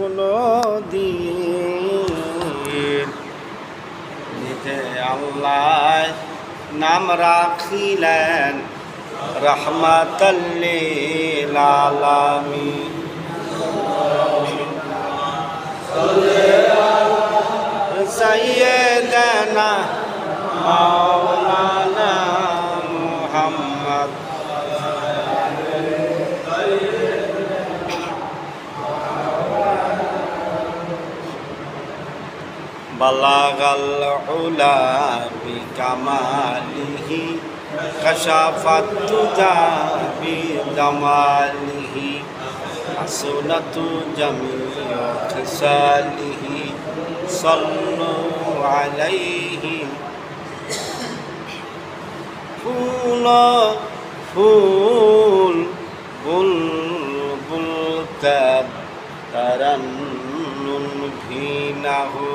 কোনো দিন নিজে আল্লাহ নাম রাখিলেন রহমাতাল লিল আলামিন। সাইয়্যিদানা মাওলানা মুহাম্মদ বালাগাল উলা বিকামালিহি কাশাফাত তুজা বিজামালিহি হাসনাতু জামিউ খিসালিহি সাল্লু আলাইহি। ফুল ফুল বুলবুল तरन्नुम भी ना हो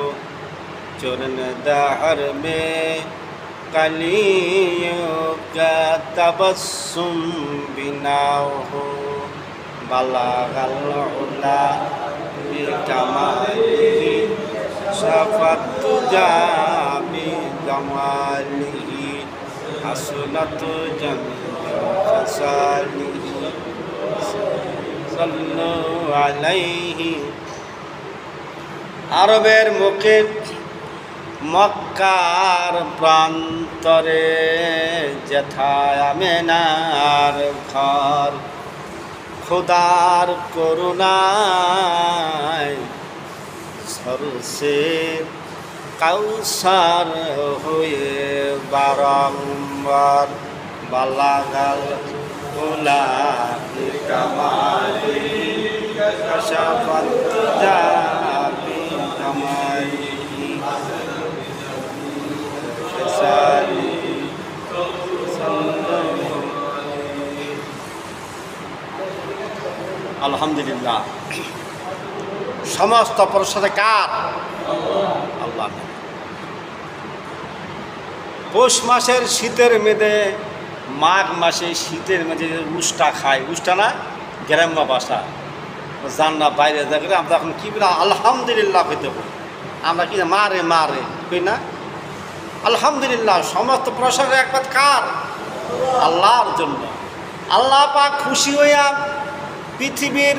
चरण दहर में कलियों का तबस्सुम भी ना हो बलागल उला बिकमालिही शफत तुजा बिजमालिही हसनत जमीउ खसालिही সাল্লু আলাইহি। আরবের মুখে মক্কার প্রান্তরে যেথায় আমেনার ঘর খোদার করুণায় সরসে কাউসার হয়ে বারংবার বালাগাল উলা বিকামালিহি কাশাফাত তুজা বিজামালিহি খিসালিহি সাল্লাল্লাহু আলাইহি। আলহামদুলিল্লাহ, সমস্ত প্রশংসা কার? আল্লাহ। পৌষ মাসের শীতের মেদে মাঘ মাসে শীতের মাঝে উষ্টা খাই, উষ্টা না গ্রাম্য ভাষা জান্না বাইরে দেখলে আমরা এখন কী বলি আলহামদুলিল্লাহ হইতে পারি, আমরা কি মারে মারে কই না আলহামদুলিল্লাহ। সমস্ত প্রশংসা একবার কার? আল্লাহর জন্য। আল্লাহ পাক খুশি হইয়া পৃথিবীর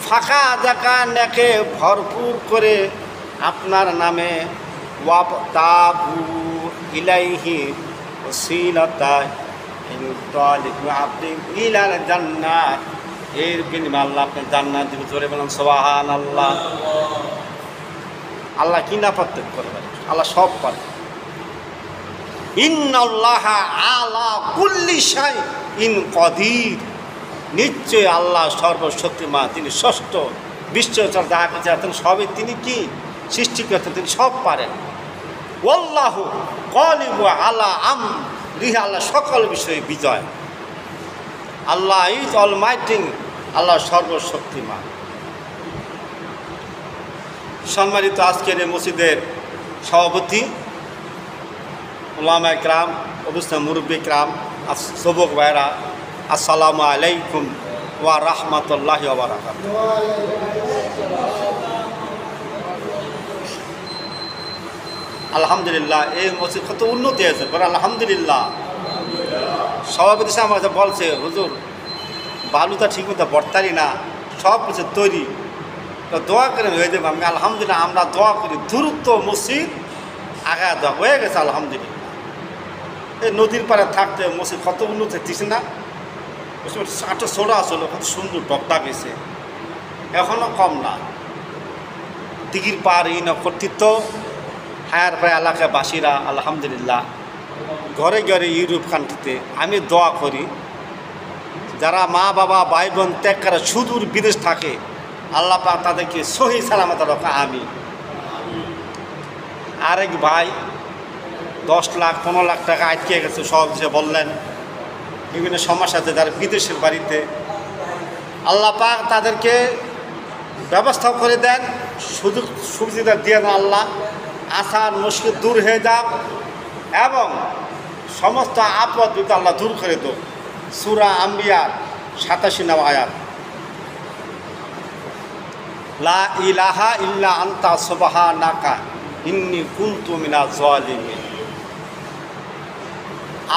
ফাঁকা জায়গা নেকে ভরপুর করে আপনার নামে ওয়াবতাগু ইলাইহি ওয়াসিলাতা জান্নাত, এর বিনিময়ে আল্লাহ আপনার জান্নাত দিবে। জোরে বলেন সুবহানাল্লাহ। আল্লাহ কি না প্রত্যেক করে পারে? আল্লাহ সব পারে। ইন্নাল্লাহা আলা কুল্লি শাইইন কাদির, নিশ্চয় আল্লাহ সর্বশক্তিমান, তিনি ষষ্ঠ বিশ্বচর যা কিছু আছেন সবই তিনি কি সৃষ্টি করতেন, তিনি সব পারেন। ওয়াল্লাহু গালিবু আলা আমরিহি, আল্লাহ সকল বিষয়ে বিজয়। আল্লাহ ইজ অলমাইটি, আল্লাহ সর্বশক্তিমান। সম্মানিত আজকের এই মসজিদের সভাপতি উলামায়ে কেরাম, অবস্থা মুরব্বী কেরাম, যুবক ভাইরা, আসসালামু আলাইকুম ওয়া রাহমাতুল্লাহি ওয়া বারাকাতুহু। আলহামদুলিল্লাহ, এই মসজিদ কত উন্নতি হয়েছে, বলে আলহামদুলিল্লাহ। সভাপতি সাহেব আমাকে বলছে, হুজুর বালুটা ঠিক মতো বর্তারি না, সব কিছু তৈরি, তো দোয়া করেন হয়ে যাবে। আমি আলহামদুলিল্লাহ, আমরা দোয়া করি দ্রুত মসজিদ আগা দোয়া হয়ে গেছে আলহামদুলিল্লাহ। এই নদীর পাড়ে থাকতে মসজিদ কত উন্নত হচ্ছে না, আটটা ছোড়া আসলো কত সুন্দর ডকডা গেছে, এখনও কম না। দিঘির পার এই কর্তৃত্ব হায়ার পায় এলাকাবাসীরা আলহামদুলিল্লাহ ঘরে ঘরে ইউরোপ কান্ট্রিতে আমি দোয়া করি, যারা মা বাবা ভাই বোন ত্যাগ করে সুদূর বিদেশ থাকে, আল্লাহ পাক তাদেরকে সহি সালামত রাখা। আমি আরেক ভাই 10 লাখ 15 লাখ টাকা আটকে গেছে, সব কিছু বললেন, বিভিন্ন সমস্যাতে যারা বিদেশের বাড়িতে, আল্লাহ পাক তাদেরকে ব্যবস্থা করে দেন, সুযোগ সুবিধা দিয়ে দেন। আল্লাহ আসার মুশকিল দূর হয়ে যাক এবং সমস্ত আপদ বিপদ আল্লাহ দূর করে দেব। সূরা আম্বিয়ার 87 নম্বর আয়াত। লা ইলাহা ইল্লা আনতা সুবহানাকা ইন্নী কুনতু মিনাজ জালিমিন।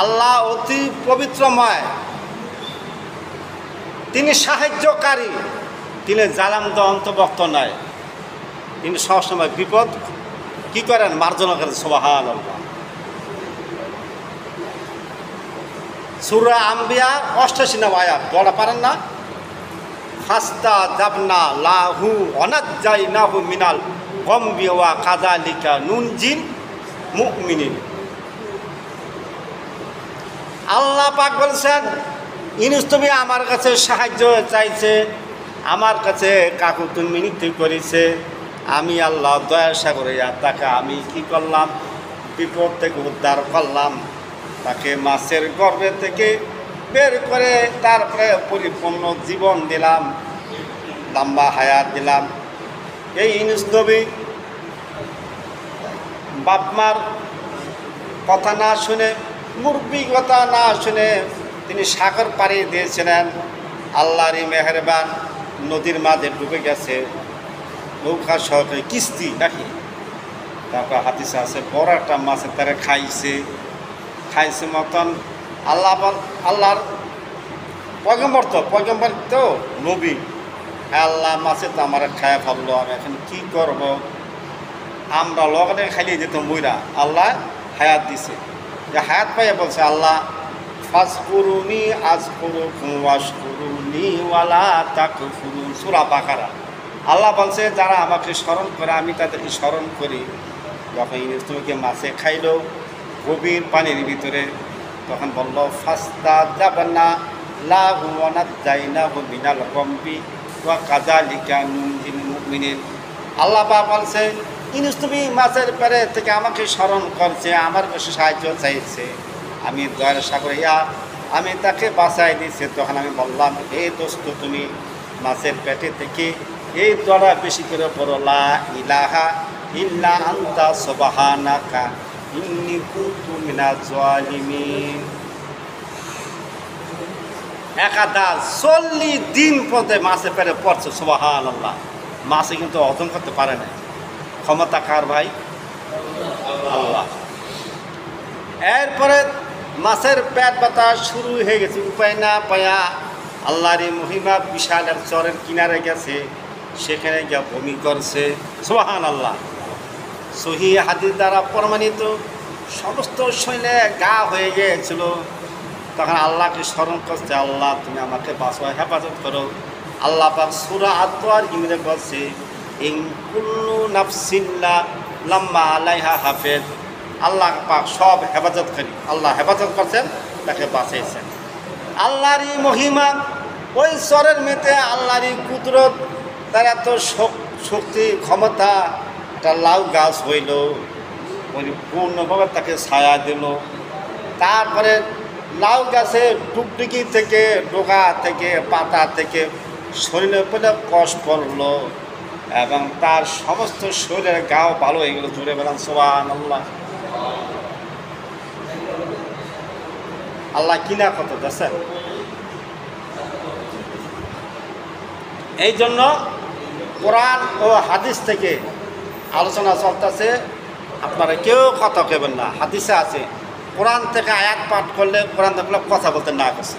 আল্লাহ অতি পবিত্রময়, তিনি সাহায্যকারী, তিনি জালাম অন্তর্ভুক্ত নয়, তিনি সবসময় বিপদ কি করেন, মার্জনা করেন। সুবহানাল্লাহ। সূরা আম্বিয়া 88 নম্বর আয়াত পড়া পারেন না? ফাস্তা জাবনা লাহু ওয়ানাজ্জাইনাহু মিনাল গামবি ওয়া কাযালিকা নুনজিল মুমিনিন। আল্লাহ পাক বলছেন, ইনুস তুমি আমার কাছে সাহায্য চাইছে, আমার কাছে কাকুতি মিনতি করেছে, আমি আল্লাহ দয়ার সাগরে তাকে আমি কি করলাম, বিপদ থেকে উদ্ধার করলাম, তাকে মাছের গর্ভে থেকে বের করে তারপরে পরিপূর্ণ জীবন দিলাম, লম্বা হায়াত দিলাম। এই ইউনূস নবী বাপমার কথা না শুনে, মুরব্বী কথা না শুনে তিনি সাগর পাড়ি দিয়েছিলেন। আল্লাহরই মেহেরবান, নদীর মাঝে ডুবে গেছে, নৌকা সহকারে কিস্তি নাকি, তারপর হাদিসে আছে বড় একটা মাছের তারা খাইছে মতন আল্লাহর পয়গম্বর তো নবী, আল্লাহ মাছে তো আমার খায়া ফেললো, আমি এখন কী করব, আমরা লগনে খাইয়ে যেত মইরা, আল্লাহ হায়াত দিছে। যে হায়াত পাইয়া বলছে আল্লাহ, ফাজকুরুনি আযকুরুকুম ওয়াশকুরুনি ওয়ালা তাকফুরুন। সূরা বাকারা। আল্লাহ বলছে যারা আমাকে স্মরণ করে আমি তাদেরকে স্মরণ করি। যখন ইউনূস নবীকে মাছে খাইলো গভীর পানির ভিতরে, তখন বলল ফাস্তাজাবনা লাহু ওয়ানাজ্জাইনাহু মিনাল গামবি ওয়া কাযালিকা নুনজিল মুমিনিন। আল্লাহ পাক বলছে ইউনূস নবী মাছের পেটে থেকে আমাকে স্মরণ করছে, আমার কাছে সাহায্য চাইছে, আমি দয়ার সাগরে আমি তাকে বাঁচাই দিয়েছি। তখন আমি বললাম, হে দোস্ত তুমি মাছের পেটে থেকে এই দোয়া বেশি করে পড়ো, লা ইলাহা ইল্লা আনতা সুবহানাকা ইন্নী কুনতু মিনাজ জালিমিন। একাধার 40 দিন পর্যন্ত মাছের পেটে পড়ছে। সুবহানাল্লাহ। মাছে কিন্তু হজম করতে পারে না। ক্ষমতা কার ভাই? আল্লাহ। এরপরে মাছের পেট ব্যথা শুরু হয়ে গেছে, উপায় না পায়া আল্লাহর মহিমা বিশাল এক চরের কিনারে গেছে, সেখানে গিয়ে বমি করছে। সুবহানাল্লাহ। সহিহ হাদিস দ্বারা প্রমাণিত, সমস্ত শরীরে গা হয়ে গিয়েছিল। তখন আল্লাহকে স্মরণ করছে, আল্লাহ তুমি আমাকে বাঁচাও, হেফাজত করো। আল্লাহ পাক সূরা আত-তাওয়ার ইমরে বলছে, ইন কুল্লু নাফসিন লাম্মা আলাইহা হাফেজ। আল্লাহ পাক সব হেফাজত করি, আল্লাহ হেফাজত করছেন, তাকে বাঁচাইছেন। আল্লাহরই মহিমা, ওই চরের মেতে আল্লাহরই কুদরত, তার এত শক্তি ক্ষমতা, একটা লাউ গাছ হইল, পরিপূর্ণভাবে তাকে ছায়া দিল। তারপরে লাউ গাছে টুকটুকি থেকে, ডোকা থেকে, পাতা থেকে শরীরের উপরে কষ পড়ল এবং তার সমস্ত শরীরের গাও ভালো হয়ে গেল। জুড়ে বেড়ান সুবহানাল্লাহ। আল্লাহ কিনা কত দেখছেন। এই জন্য কোরআন ও হাদিস থেকে আলোচনা চলতেছে, আপনারা কেউ কথা কেবেন না। হাদিসে আছে কোরআন থেকে আয়াত পাঠ করলে, কোরআন দেখলে কথা বলতে না গেছে,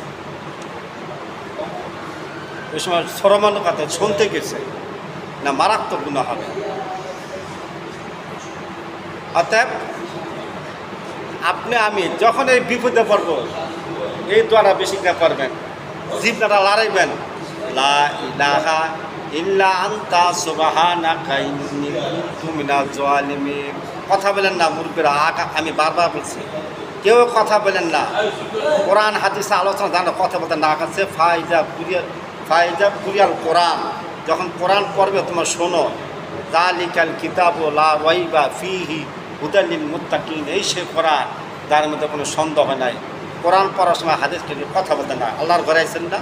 ওই সময় সরমান কথা শুনতে গেছে না, মারাত্মক গুনাহ হবে। অতএব আপনি আমি যখন এই বিপদে পড়ব, এই দ্বারা বেশি না করবেন, জিভটা লড়াইবেন, লা ইলাহা ইল্লা আনতা সুবহানাকা ইন্নী কুনতু মিনাজ জালিমিন। কথা বলেন না মুরব্বীরা, আমি বারবার বলছি, কেউ কথা বলেন না। কোরআন হাদিসে আলোচনা জানো, কথা বলতে না কাছে ফাইজা কুরিয়াল কোরআন। যখন কোরআন পড়বে তোমার শোনো, যালিকাল কিতাবু লা রাইবা ফীহি হুদাল লিল মুত্তাকিন। এই সে কোরআন, যার মধ্যে কোনো সন্দেহ নাই। কোরআন পড়ার সময় হাদিস থেকে কথা বলতে না। আল্লাহর ঘরে আইছেন না,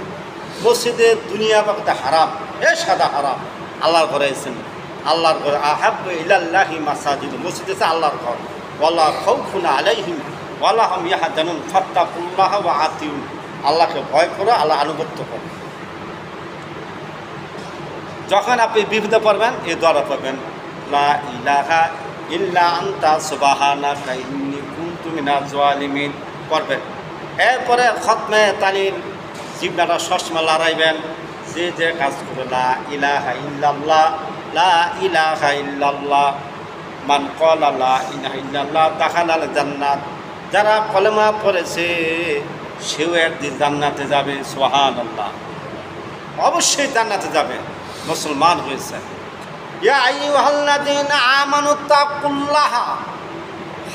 মসজিদে দুনিয়া বাগতে হারাম, সাদা হারাম। আল্লাহর ঘরে আইছেন, আল্লাহর ঘরে আহাব্বু ইলাল্লাহি মাসাজিদ, মসজিদে আছে আল্লাহর ঘর। ওয়ালা খাউফুন আলাইহিম ওয়ালা হুম ইয়াহজানুন ফাত্তাকুল্লাহ ওয়া আতিউন। আল্লাহকে ভয় করো, আল্লাহ আনুগত্য করো। যখন আপনি বিপদে পড়বেন এই দোয়াটা পড়বেন, লা ইলাহা ইল্লা আনতা সুবহানাকা ইন্নী কুনতু মিনাজ জালিমিন পড়বেন। এরপরে খতমে তালিল জিহ্বাটা সবসময় লড়াইবেন, যে যে কাজ করে লা ইলাহা ইল্লাল্লাহ, লা ইলাহা ইল্লাল্লাহ, মান ক্বালা লা ইলাহা ইল্লাল্লাহ দাখালাল জান্নাত। যারা কলেমা পড়েছে সেও একদিন জান্নাতে যাবে, সুবহানাল্লাহ, অবশ্যই জান্নাতে যাবে, মুসলমান হয়েছে। ইয়া আইয়ুহাল্লাযীনা আমানু তাকুল্লাহা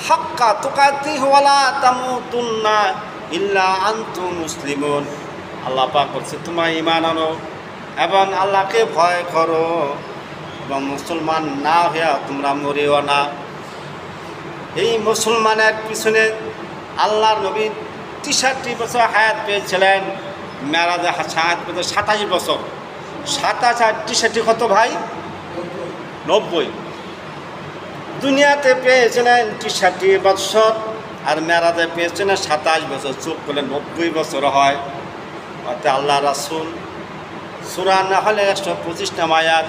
হাক্কা তুকাতিহি ওয়া লা তামুতুন্না ইল্লা আনতুম মুসলিমুন। আল্লাহ পাক বলছে তোমরা ঈমান আনো এবং আল্লাহকে ভয় করো এবং মুসলমান না হইয়া তোমরা মরিও না। এই মুসলমানের পিছনে আল্লাহর নবী 63 বছর হায়াত পেয়েছিলেন, মেরাজে হায়াত পেয়েছে 27 বছর। 27 আর 63 কত ভাই? 90। দুনিয়াতে পেয়েছিলেন 63 বছর আর মেরাজে পেয়েছিলেন 27 বছর, চোখ করলে 90 বছর হয়। অর্থাৎ আল্লাহ রাসূল সূরা নাহলে 125 নম্বর আয়াত,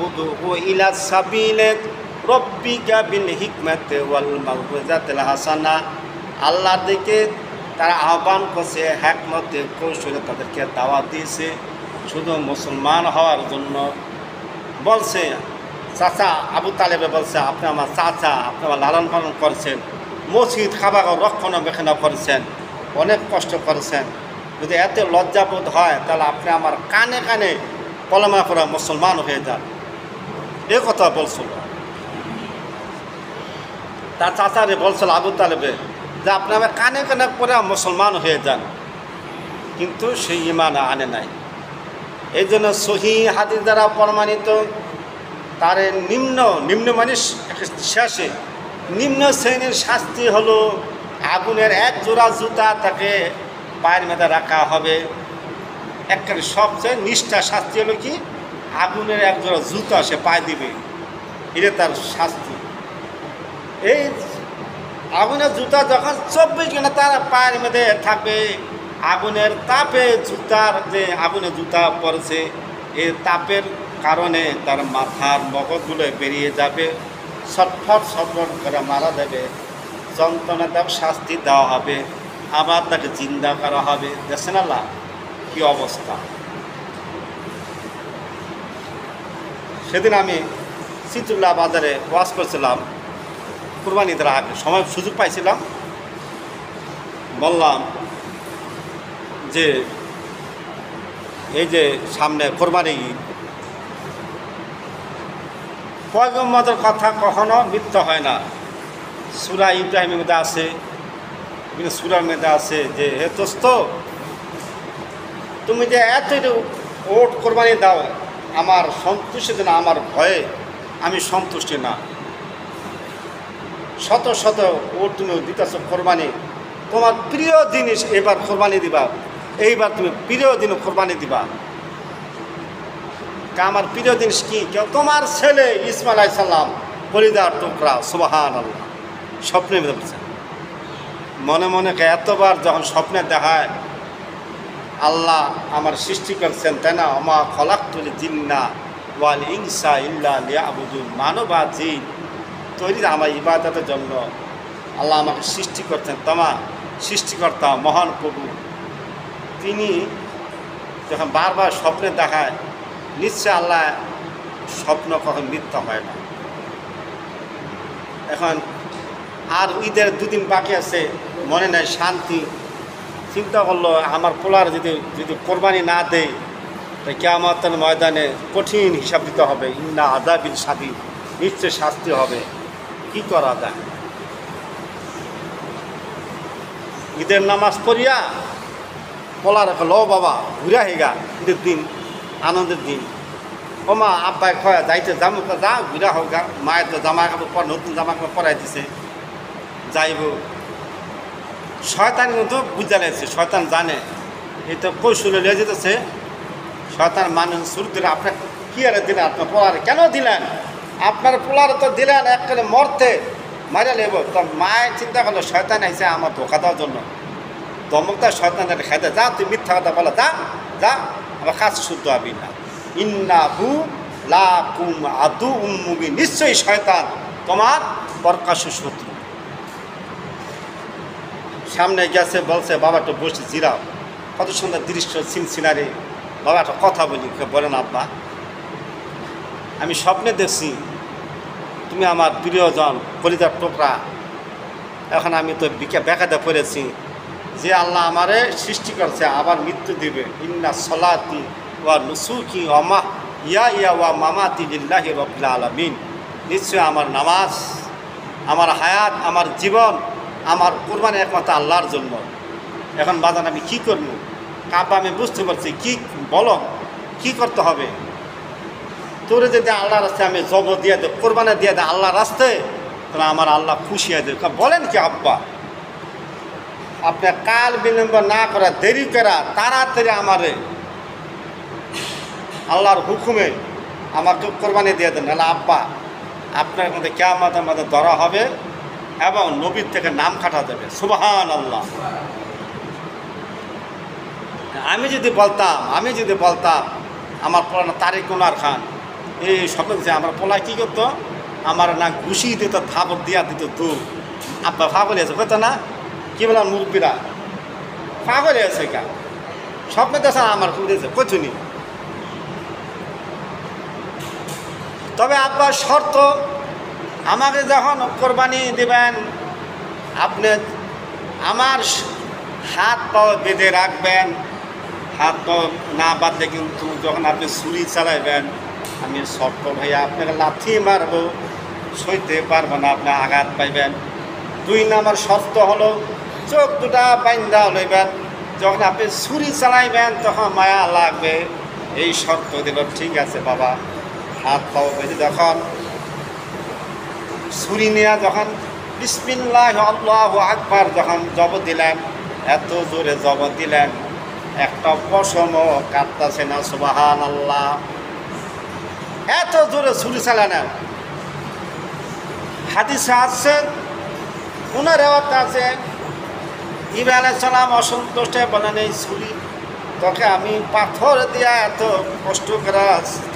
উদউ ইলা সাবিলি রব্বিকা বিল হিকমাতি ওয়াল মাউইজাতিল হাসানা, আল্লাহর দিকে তারা আহ্বান করছে, হিকমতে কৌশলে তাদেরকে দাওয়াত দিয়েছে, শুধু মুসলমান হওয়ার জন্য বলছে। চাচা আবু তালেবে বলছে আপনি আমার চাচা, আপনি আমার লালন পালন করেছেন, মসজিদ কাবা রক্ষণাবেক্ষণ করেছেন, অনেক কষ্ট করেছেন, যদি এত লজ্জাবোধ হয় তাহলে আপনি আমার কানে কানে কলেমা পড়া মুসলমান হয়ে যান। এ কথা বলছিল তার চাচারে, বলছিল আবু তালেবে যে আপনি আমার কানে কানে পড়া মুসলমান হয়ে যান, কিন্তু সেই ঈমান আনে নাই। এই জন্য সহিহ হাদিস দ্বারা প্রমাণিত তার নিম্ন মানে শেষে নিম্ন শ্রেণীর শাস্তি হলো আগুনের এক জোড়া জুতা তাকে পায়ের মধ্যে রাখা হবে। একেবারে সবচেয়ে নিষ্ঠা শাস্তি হলো কি, আগুনের এক জোড়া জুতা সে পায়ে দিবে, এটা তার শাস্তি। এই আগুনের জুতা যখন 24 ঘন্টা তার পায়ের মধ্যে থাকবে, আগুনের তাপে জুতার যে আগুনের জুতা পড়েছে এই তাপের কারণে তার মাথার মগজগুলো বেরিয়ে যাবে, ছটফট ছটফট করে মারা দেবে, যন্ত্রণাদায়ক শাস্তি দেওয়া হবে, আবার তাকে জিন্দা করা হবে। দেখছেন আল্লাহ কি অবস্থা। সেদিন আমি সিতুল্লাহ বাজারে ওয়াজ করছিলাম, কুরবানি ঈদের আগে সময় সুযোগ পাইছিলাম, বললাম যে এই যে সামনে কোরবানি ঈদ, পয়গম্বরের কথা কখনো মিথ্যা হয় না। সূরা ইব্রাহিমের মধ্যে আছে, বিভিন্ন সূরার মধ্যে আছে যে হে দোস্ত, তুমি যে এত ওট কোরবানি দাও আমার সন্তুষ্টি না, আমার ভয়ে আমি সন্তুষ্টি না। শত শত ওট তুমি দিতেছ কোরবানি, তোমার প্রিয় জিনিস এবার কোরবানি দিবা, এইবার তুমি প্রিয় দিন কোরবানি দিবা। আমার প্রিয় জিনিস কি? কেউ তোমার ছেলে ইসমাইল আলাইহিস সালাম কলিজার টুকরা, সুবহানাল্লাহ, স্বপ্নে বলছে। মনে মনে এতবার যখন স্বপ্নে দেখায় আল্লাহ আমার সৃষ্টি করছেন, তাই না, ওমা খলাকতুল জিন্না ওয়াল ইনসা ইল্লা লিয়াবুদুন, মানব আর জিন তৈরি আমার ইবাদতের জন্য আল্লাহ আমাকে সৃষ্টি করছেন। তোমার সৃষ্টিকর্তা মহান প্রভু তিনি যখন বারবার স্বপ্নে দেখায়, নিশ্চয় আল্লাহ স্বপ্ন কখন মিথ্যা হয় না। এখন আর ঈদের 2 দিন বাকি আছে, মনে নেই শান্তি, চিন্তা করলো আমার পোলার যদি কোরবানি না দেয় তাই কিয়ামতের ময়দানে কঠিন হিসাব দিতে হবে, ইন্না আযাবিল শাদীদ, নিশ্চয় শাস্তি হবে। কি করা যায়? ঈদের নামাজ পড়িয়া পোলার লো বাবা ঘুরা হেগা, ঈদের দিন আনন্দের দিন, ও মা আব্বাই খয়া যাইতে যাবো, যা ঘুরা হোক গা, মায়ের তো জামা কাপড় নতুন জামা কাপড় পরাই দিছে, যাইব। শয়তান কিন্তু বুঝা লাগছে, শয়তান জানে এই তো কৌশলে লিয়ে যেতেছে। শয়তান মানুষ শুরু দিলে আপনার কি আরে দিলেন, আপনার পোলারে কেন দিলেন, আপনার পোলারে তো দিলেন একটা মরতে মারা লেব। তো মায়ের চিন্তা করলো শয়তান আইসে আমার ধোকা দেওয়ার জন্য, ধমকটা শয়তানের খাইতে, যা তুই মিথ্যা কথা বলা, যা যা, আমার কাজ শুদ্ধ হবি না। ইন্নাহু লাকুম আদুউম মুবিন, নিশ্চয়ই শয়তান তোমার প্রকাশ্য শত্রু। সামনে গেছে, বলছে বাবা একটু বসে জিরাও, কত সুন্দর দৃশ্য, সিনসিনারি। বাবা একটা কথা বলি। বলেন আব্বা, আমি স্বপ্নে দেখছি তুমি আমার প্রিয়জন, কলিজার টুকরা। এখন আমি তো ব্যাখ্যাতে পড়েছি যে আল্লাহ আমারে সৃষ্টি করছে, আবার মৃত্যু দিবে। ইন্না সলাতি ওয়া নুসুকি ওয়া ইয়া ওয়া মামাতি লিল্লাহি রাব্বিল আলামিন, নিশ্চয় আমার নামাজ, আমার হায়াত, আমার জীবন, আমার কুরবানি একমাত্র আল্লাহর জন্য। এখন বাজান আমি কী করব? কাবা আমি বুঝতে পারছি, কি বলো কি করতে হবে? তোরে যদি আল্লাহর রাস্তায় আমি জব দিয়ে দেয়, কোরবানি দিয়ে দেয় আল্লাহর রাস্তায়, তাহলে আমার আল্লাহ খুশি হয়ে দেবে। বলেন কি আব্বা? আপনার কাল বিলম্ব না করা, দেরি করা, তাড়াতাড়ি আমারে আল্লাহর হুকুমে আমাকে কোরবানি দিয়ে দেন, নাহলে আব্বা আপনার মধ্যে কিয়ামতের মধ্যে ধরা হবে এবং নবীর থেকে নাম কাটা যাবে। সুবহানাল্লাহ। আমি যদি বলতাম আমার পোলা তারিক কুনার খান এই সকল, যে আমার পোলা কী করতো, আমার না ঘুষি দিত, থাপড় দিয়া দিত, তো আব্বা পাগল আছে কত না, কী বলেন মুরব্বীরা, পাগল আছে কা স্বপ্নে দেশ আমার খুঁজেছে কচুনি। তবে আব্বার শর্ত, আমাকে যখন কোরবানি দেবেন আপনি আমার হাত পাও বেঁধে রাখবেন। হাত পাও না বাঁধলে কিন্তু যখন আপনি ছুরি চালাইবেন, আমি শর্ত ভাইয়া আপনাকে লাথি মারবো, সইতে পারবো না, আপনি আঘাত পাইবেন। 2 নম্বর শর্ত হলো চোখ দুটা বাইন্ধা লইবেন, যখন আপনি ছুরি চালাইবেন তখন মায়া লাগবে। এই শর্ত দিল, ঠিক আছে বাবা। হাত পাও বেঁধে যখন ছুরি নিয়ে যখন বিসমিল্লাহ আল্লাহু আকবার যখন জব দিলেন, এত জোরে জব দিলেন একটা পশমও কাটতেছে না। সুবহানাল্লাহ। এত জোরে ছুরি চালালেন। হাদিসে আছে, ওনার রেওয়াত আছে, ইব্রাহিম আলাইহিস সালাম অসন্তুষ্ট বলেন এই ছুরি তোকে আমি পাথর দিয়া এত কষ্ট করে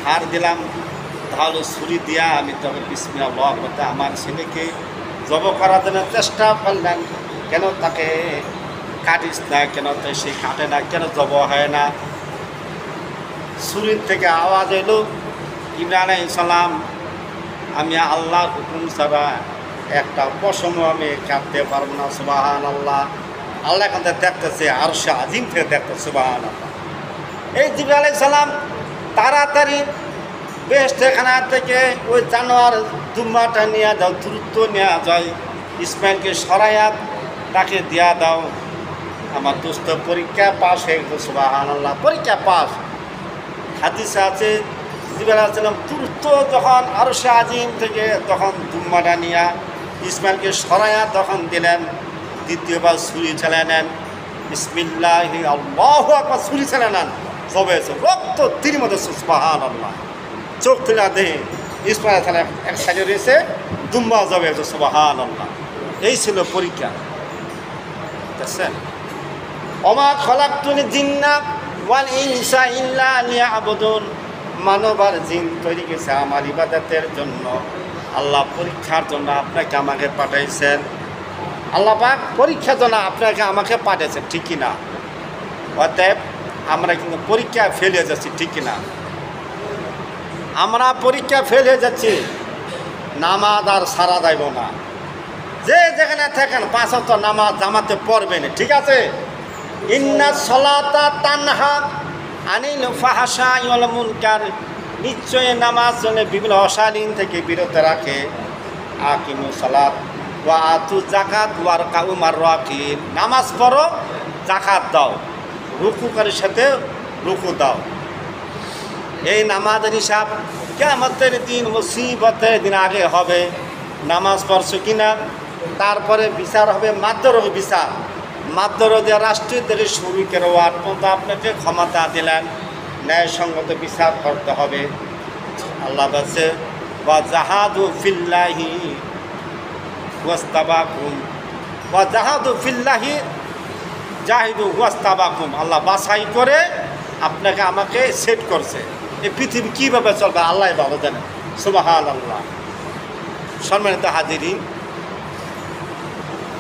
ধার দিলাম, তাহলে ছুরি দিয়া আমি তবে বিসমিল্লাহ করতে আমার ছেলেকে জব করার জন্য চেষ্টা করলেন, কেন তাকে কাটিস না, কেন তো সে কাটে না, কেন জব হয় না? ছুরির থেকে আওয়াজ এলো, ইব্রাহিম আলাইহিস সালাম আমি আল্লাহর হুকুম ছাড়া একটা পশম আমি কাটতে পারবো না। সুবহানাল্লাহ। আল্লাহ এখান থেকে দেখতেছে, আরশে আজিম থেকে দেখতেছে। সুবহানাল্লাহ। এই জিবরাইল আলাইহিস সালাম তাড়াতাড়ি বেহেশতখানা থেকে ওই জানোয়ার দুম্বাটা নিয়ে যাও, দ্রুত নেওয়া যায়, ইসমাইলকে সরাইয়া তাকে দিয়া দাও। আমার দোস্ত পরীক্ষা পাস হয়ে গেল। সুবহানাল্লাহ। পরীক্ষা পাস। হাদিসে আছে জিবরাইল আলাইহিস সালাম দ্রুত যখন আরশে আজিম থেকে তখন দুম্বাটা নিয়ে ইসমাইলকে সরাইয়া তখন দিলেন। দ্বিতীয়বার ছুরি চালিয়ে নেন, বিসমিল্লাহি আল্লাহু আকবার, ছুরি চালিয়ে নেন, জবে রক্ত তীর মধ্যে। সুবহানাল্লাহ। চোখ তুলে দেহে ইসমাইল আলাইহিস সালাম এক সাইডে রয়েছে, দুম্বা জবে। সুবহানাল্লাহ। এই ছিল পরীক্ষা। বুঝছেন? ওমা খলাকতুল জিন্না ওয়াল ইনসা ইল্লা লিয়াবুদুন, মানব আর জিন তৈরি গেছে আমার ইবাদতের জন্য। আল্লাহ পরীক্ষার জন্য আপনাকে আমাকে পাঠাইছেন। আল্লাহ পাক পরীক্ষার জন্য আপনাকে আমাকে পাঠিয়েছেন, ঠিক কিনা? অতএব আমরা কিন্তু পরীক্ষা ফেল হয়ে যাচ্ছি, ঠিক কিনা? আমরা পরীক্ষা ফেল হয়ে যাচ্ছি, নামাজ আর সারা যাইব না। যে যেখানে থাকেন 5 ওয়াক্ত নামাজ জামাতে পড়বেন, ঠিক আছে? ইন্না সলাতা তানহা আনিল ফাহশাই ওয়াল মুনকার, নিশ্চয় নামাজ চলে বিভিন্ন অশালীন থেকে বিরত রাখে। আকিমু সালাত ওয়া আতু যাকাত ওয়ারকাউ মার রাকিন, নামাজ পড়ো, যাকাত দাও, রুকুকারীর সাথে রুকু দাও। এই নামাজের হিসাব কিয়ামতের দিন, মুসিবতের দিন আগে হবে। নামাজ পড়ছো কিনা, তারপরে বিচার হবে, মাদ্দর বিচার। মাদ্দর দিয়ে রাষ্ট্রীয় থেকে শুরু করে ওয়ার পর্যন্ত আপনাকে ক্ষমতা দিলেন, ন্যায়সঙ্গত বিচার করতে হবে। আল্লাহ বলছে ওয়া জাহাদু ফিল্লাহি ওয়াস্তাবাকুম, ওয়া জাহাদু ফিল্লাহি জাহিদু ওয়াস্তাবাকুম। আল্লাহ বাছাই করে আপনাকে আমাকে সেট করছে। এই পৃথিবী কীভাবে চলবে আল্লাহ ভালো জানেন। সুবহানাল্লাহ। সম্মানিত হাজিরিন,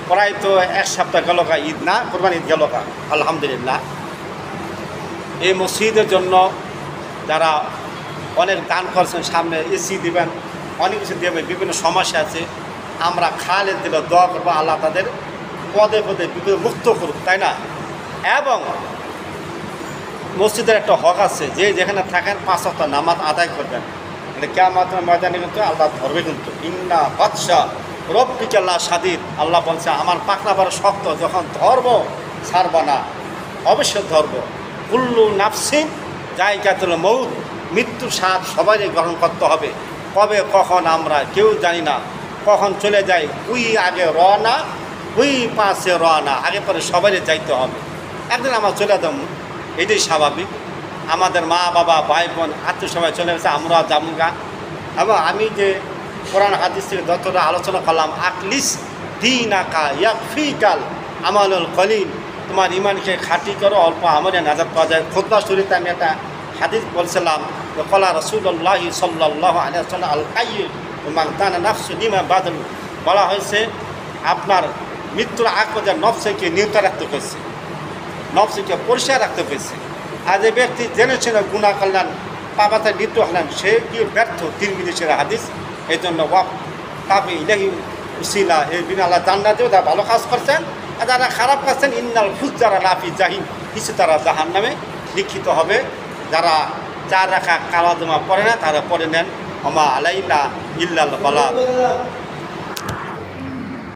প্রায় তো এক সপ্তাহ গেল কা ঈদ না, কোরবান ঈদ গেল কা, আলহামদুলিল্লাহ। এই মসজিদের জন্য যারা অনেক দান করছেন, সামনে এসি দেবেন, অনেক কিছু দেবেন, বিভিন্ন সমস্যা আছে, আমরা খালে দিলে দোয়া করবো আল্লাহ তাদের পদে পদে বিপদে মুক্ত করুক, তাই না? এবং মসজিদের একটা হক আছে, যে যেখানে থাকেন 5 ওয়াক্ত নামাজ আদায় করবেন। মানে কিয়ামত ময়দানে কিন্তু আল্লাহ ধরবে, কিন্তু ইন্না বাদশা রব্বিকা লা শাদীদ, আল্লাহ বলছে আমার পাকনা বড় শক্ত, যখন ধরব ছাড়ব না, অবশ্যই ধরব। কুল্লু নাফসিন যায়কাতুল মউত, মৃত্যুর স্বাদ সবারই গ্রহণ করতে হবে। কবে কখন আমরা কেউ জানি না, কখন চলে যাই, উই আগে রওনা উই পাশে রওনা, আগে পরে সবারই যাইতে হবে। একদিন আমরা চলে যাব, এটাই স্বাভাবিক। আমাদের মা বাবা ভাই বোন আত্মীয় সবাই চলে গেছে, আমরা যাবুগা। এবং আমি যে কোরআন হাদিস থেকে যতটা আলোচনা করলাম, আকলিস দীনাকা ইয়াকফিকাল আমালুল কলিল, তোমার ইমানকে খাঁটি করো, অল্প আমলে নাজাত পাওয়া যায়। খুতবা শুরুতে আমি একটা হাদিস বলছিলাম, কলা রাসূলুল্লাহ সাল্লাল্লাহু আলাইহি ওয়াসাল্লাম আল কাইয়্যিম মান কানা নাফসু লিমা বাদাল, বলা হয়েছে আপনার মৃত্যুর আগ পর্যন্ত নফসকে নিয়ন্ত্রণ রাখতে হয়েছে, নফসকে পরিষ্কার রাখতে হয়েছে। আর যে ব্যক্তি জেনে শুনে গুনাহ করলেন, পাপাতে লিপ্ত হলেন, সে কি ব্যর্থ। তিরমিজির হাদিস। এই জন্য ওয়াক তাবি ইলাহি উসিলা, এই বিনা আল্লাহ জান্নাতেও তারা ভালো কাজ করছেন, আর যারা খারাপ করছেন ইন্নাল ফুজ্জারা লাফি জাহিম, কিছু তারা জাহান্নামে লিখিত হবে। যারা 4 রাকাত কালামা পড়ে না, তারা পড়ে নেন ওমা আলাইনা ইল্লাল বালাগ।